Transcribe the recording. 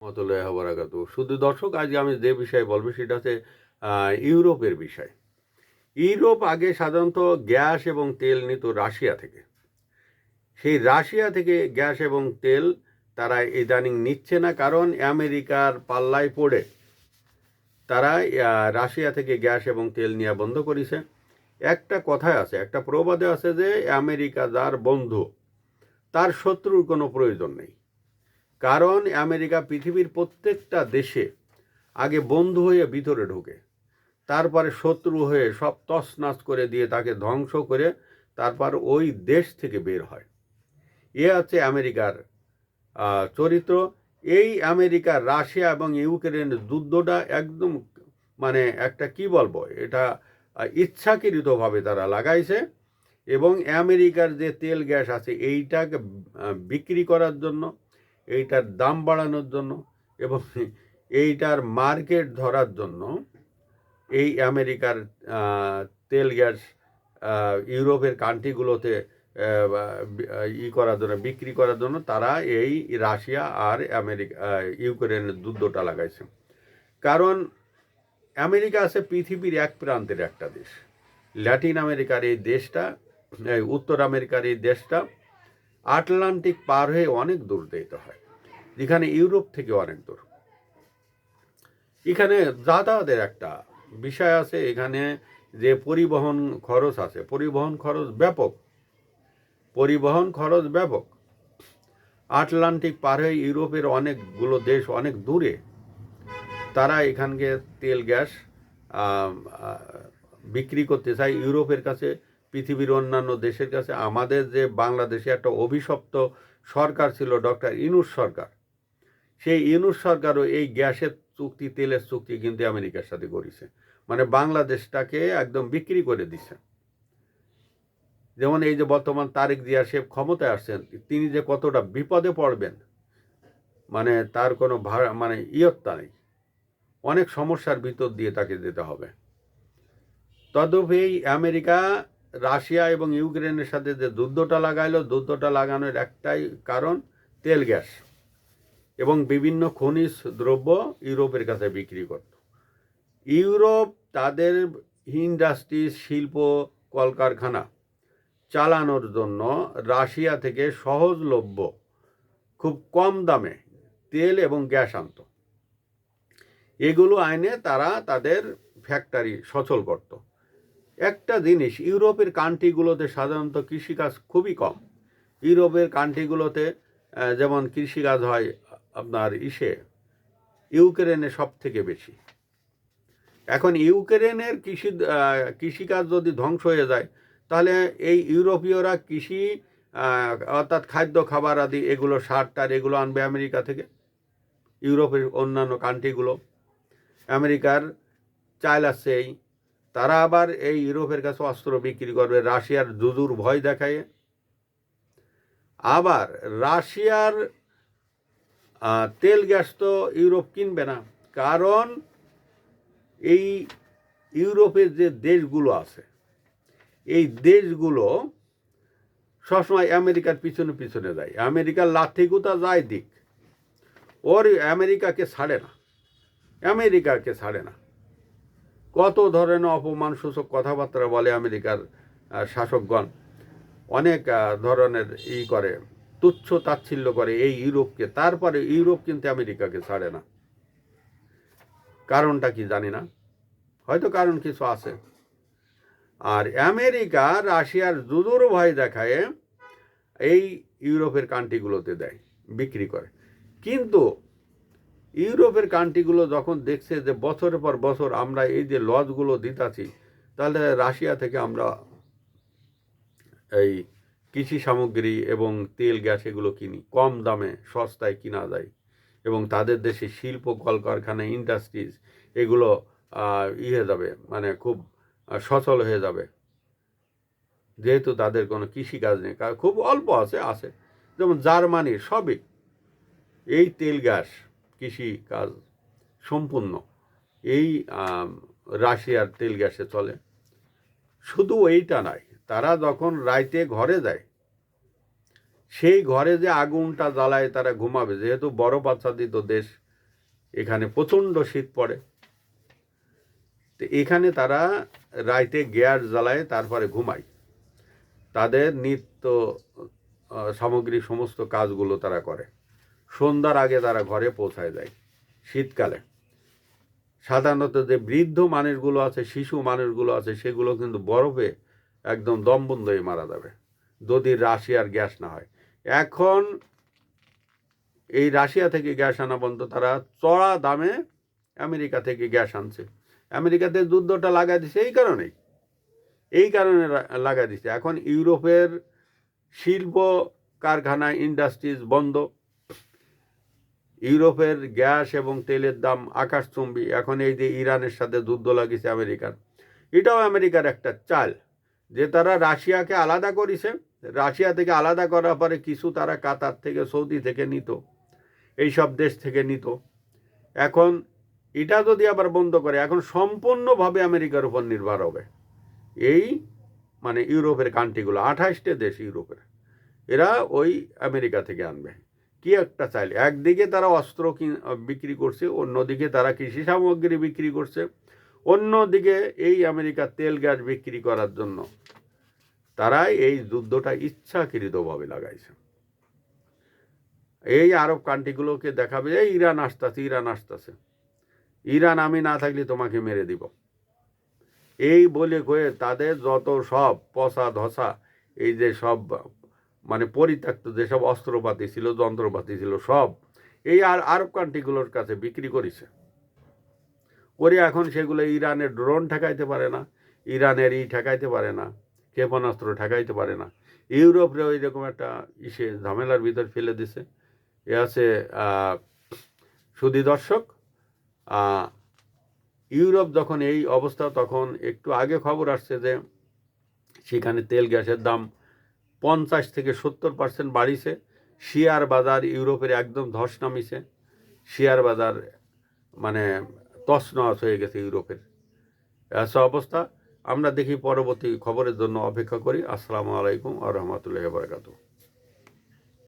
রহমতুল্লাহি ওয়া বারাকাতুহু। শুধু দর্শক, আজকে আমি যে বিষয়ে বলবো সেটা হচ্ছে ইউরোপের বিষয়। ইউরোপ আগে সাধারণত গ্যাস এবং তেল নিত রাশিয়া থেকে। সেই রাশিয়া থেকে গ্যাস এবং তেল তারা ইদানিং নিচ্ছে না, কারণ আমেরিকার পাল্লায় পড়ে তারা রাশিয়া থেকে গ্যাস এবং তেল নেওয়া বন্ধ করেছে। একটা কথায় আছে, একটা প্রবাদে আছে যে আমেরিকা যার বন্ধু তার শত্রুর কোনো প্রয়োজন নেই। কারণ আমেরিকা পৃথিবীর প্রত্যেকটা দেশে আগে বন্ধু হয়ে ভিতরে ঢোকে, তারপরে শত্রু হয়ে সব তছনছ করে দিয়ে তাকে ধ্বংস করে তারপর ওই দেশ থেকে বের হয়। এ হচ্ছে আমেরিকার চরিত্র। এই আমেরিকা রাশিয়া এবং ইউক্রেনের যুদ্ধটা একদম মানে একটা কি বলবো, এটা ইচ্ছাকৃতভাবে তারা লাগাইছে এবং আমেরিকার যে তেল গ্যাস আছে এইটাকে বিক্রি করার জন্য, এইটার দাম বাড়ানোর জন্য এবং এইটার মার্কেট ধরার জন্য এই আমেরিকার তেল গ্যাস ইউরোপের কান্ট্রিগুলোতে করার জন্য, বিক্রি করার জন্য তারা এই রাশিয়া আর ইউক্রেনের যুদ্ধটা লাগাইছে। কারণ আমেরিকা আছে পৃথিবীর এক প্রান্তের একটা দেশ। ল্যাটিন আমেরিকার এই দেশটা, উত্তর আমেরিকার এই দেশটা আটলান্টিক পার হয়ে অনেক দূর যেতে হয়, যেখানে ইউরোপ থেকে অনেক দূর। এখানে যাতায়াতের একটা বিষয় আছে, এখানে যে পরিবহন খরচ আছে, পরিবহন খরচ ব্যাপক। আটলান্টিক পার হয়ে ইউরোপের অনেকগুলো দেশ অনেক দূরে, তারা এখানকে তেল গ্যাস বিক্রি করতে চায় ইউরোপের কাছে, পৃথিবীর অন্যান্য দেশের কাছে। আমাদের যে বাংলাদেশে একটা অভিশপ্ত সরকার ছিল ডক্টর ইউনূস সরকার, সেই ইউনূস সরকারও এই গ্যাসের চুক্তি, তেলের চুক্তি কিন্তু আমেরিকার সাথে করেছে, মানে বাংলাদেশটাকে একদম বিক্রি করে দিছে। যেমন এই যে বর্তমান তারেক জিয়া সে ক্ষমতায় আসছেন, তিনি যে কতটা বিপদে পড়বেন মানে তার কোনো মানে ইয়ত্তা নেই, অনেক সমস্যার ভিতর দিয়ে তাকে যেতে হবে। তদপি আমেরিকা রাশিয়া এবং ইউক্রেনের সাথে যে যুদ্ধটা লাগানোর একটাই কারণ তেল গ্যাস এবং বিভিন্ন খনিজ দ্রব্য ইউরোপের কাছে বিক্রি করত। ইউরোপ তাদের ইন্ডাস্ট্রি, শিল্প, কলকারখানা চালানোর জন্য রাশিয়া থেকে সহজলভ্য খুব কম দামে তেল এবং গ্যাস আনত। এগুলো আইনে তারা তাদের ফ্যাক্টরি সচল করত। একটা জিনিস, ইউরোপের কান্ট্রিগুলোতে সাধারণত কৃষিকাজ খুবই কম। ইউরোপের কান্ট্রিগুলোতে যেমন কৃষিকাজ হয় আপনার ইউক্রেনে সব থেকে বেশি। এখন ইউক্রেনের কৃষিকাজ যদি ধ্বংস হয়ে যায়, তাহলে এই ইউরোপীয়রা কৃষি অর্থাৎ খাদ্য খাবার আদি এগুলো, সার টার এগুলো আনবে আমেরিকা থেকে। ইউরোপের অন্যান্য কান্ট্রিগুলো আমেরিকার চাল আছে, তারা আবার এই ইউরোপের কাছে অস্ত্র বিক্রি করবে রাশিয়ার যুদ্ধর ভয় দেখায়। আবার রাশিয়ার তেল গ্যাস তো ইউরোপ কিনবে না, কারণ এই ইউরোপের যে দেশগুলো আছে এই দেশগুলো সবসময় আমেরিকার পিছনে যায়। আমেরিকার লাঠিগুতা যায় দিক, ওর আমেরিকাকে ছাড়ে না। কত ধরনের অপমানসূচক কথাবার্তা বলে আমেরিকার শাসকগণ, অনেক ধরনের করে, তুচ্ছ তাচ্ছিল্য করে এই ইউরোপকে। তারপরে ইউরোপ কিন্তু আমেরিকাকে ছাড়ে না। কারণটা কি জানি না, হয়তো কারণ কিছু আছে। আর আমেরিকা রাশিয়ার যুদ্ধর ভয় দেখায় এই ইউরোপের কান্ট্রিগুলোতে দেয়, বিক্রি করে। কিন্তু ইউরোপের কান্ট্রিগুলো যখন দেখছে যে বছরের পর বছর আমরা এই যে লসগুলো দিতাছি, তাহলে রাশিয়া থেকে আমরা এই কৃষি সামগ্রী এবং তেল গ্যাস এগুলো কিনি, কম দামে সস্তায় কিনা যায় এবং তাদের দেশে শিল্প, কলকারখানা, ইন্ডাস্ট্রিজ এগুলো হয়ে যাবে, মানে খুব সচল হয়ে যাবে, যেহেতু তাদের কোনো কৃষিকাজ নেই, খুব অল্প আছে। যেমন জার্মানির সবই এই তেল গ্যাস কৃষি কাজ সম্পূর্ণ এই রাশিয়ার তেল গ্যাসে চলে। শুধু এইটা নয়, তারা যখন রাইতে ঘরে যায়, সেই ঘরে যে আগুনটা জ্বালায় তারা ঘুমাবে, যেহেতু বরফ আচ্ছাদিত দেশ, এখানে প্রচণ্ড শীত পড়ে। তো এখানে তারা রাইতে গ্যাস জ্বালায়, তারপরে ঘুমায়। তাদের নিত্য সামগ্রী সমস্ত কাজগুলো তারা করে। সন্ধ্যার আগে তারা ঘরে পৌঁছায় যায় শীতকালে। সাধারণত যে বৃদ্ধ মানুষগুলো আছে, শিশু মানুষগুলো আছে, সেগুলো কিন্তু বরফে একদম দমবন্ধ হয়ে মারা যাবে যদি রাশিয়ার গ্যাস না হয়। এখন এই রাশিয়া থেকে গ্যাস আনা বন্ধ, তারা চড়া দামে আমেরিকা থেকে গ্যাস আনছে। আমেরিকাতে যুদ্ধটা লাগাই দিছে এই কারণে লাগাই দিছে। এখন ইউরোপের শিল্প কারখানা, ইন্ডাস্ট্রিজ বন্ধ। ইউরোপের গ্যাস এবং তেলের দাম আকাশচুম্বী। এখন এই যে ইরানের সাথে যুদ্ধ লাগিয়েছে আমেরিকার, এটাও আমেরিকার একটা চাল, যে তারা রাশিয়াকে আলাদা করেছে। রাশিয়া থেকে আলাদা করার পরে কিছু তারা কাতার থেকে, সৌদি থেকে নিত, এইসব দেশ থেকে নিত। এখন এটা যদি আবার বন্ধ করে, এখন সম্পূর্ণভাবে আমেরিকার উপর নির্ভর হবে এই মানে ইউরোপের কান্ট্রিগুলো। 28টে দেশ ইউরোপের, এরা ওই আমেরিকা থেকে আনবে। কি একটা চাইলে, একদিকে তারা অস্ত্র বিক্রি করছে, অন্যদিকে তারা কৃষি সামগ্রী বিক্রি করছে, অন্যদিকে এই আমেরিকার তেল গ্যাস বিক্রি করার জন্য তারা এই যুদ্ধটা ইচ্ছাকৃতভাবে লাগাইছে। এই আরব কান্ট্রিগুলোকে দেখাবে, এই ইরান আসতেছে, ইরান আসতেছে, ইরান আমি না থাকলে তোমাকে মেরে দিব, এই বলে কয়ে তাদের যত সব পচা ধসা, এই যে সব মানে পরিত্যক্ত যেসব অস্ত্রপাতি ছিল, যন্ত্রপাতি ছিল, সব এই আরব কান্ট্রিগুলোর কাছে বিক্রি করেছে। করে এখন সেগুলো ইরানের ড্রোন ঠেকাইতে পারে না, ইরানের ঠেকাইতে পারে না, ক্ষেপণাস্ত্র ঠেকাইতে পারে না। ইউরোপরে ওই রকম একটা ঝামেলার ভিতর ফেলে দিছে। এ আছে সুধী দর্শক, ইউরোপ যখন এই অবস্থা, তখন একটু আগে খবর আসছে যে সেখানে তেল গ্যাসের দাম 50 থেকে 70% বাড়িছে। শেয়ার বাজার ইউরোপের একদম ধস নামিছে। শেয়ার বাজার মানে তছনছ হয়ে গেছে ইউরোপের। এসব অবস্থা। আমরা দেখি পরবর্তী খবরের জন্য অপেক্ষা করি। আসসালামু আলাইকুম ওয়া রাহমাতুল্লাহি ওয়া বারাকাতুহু।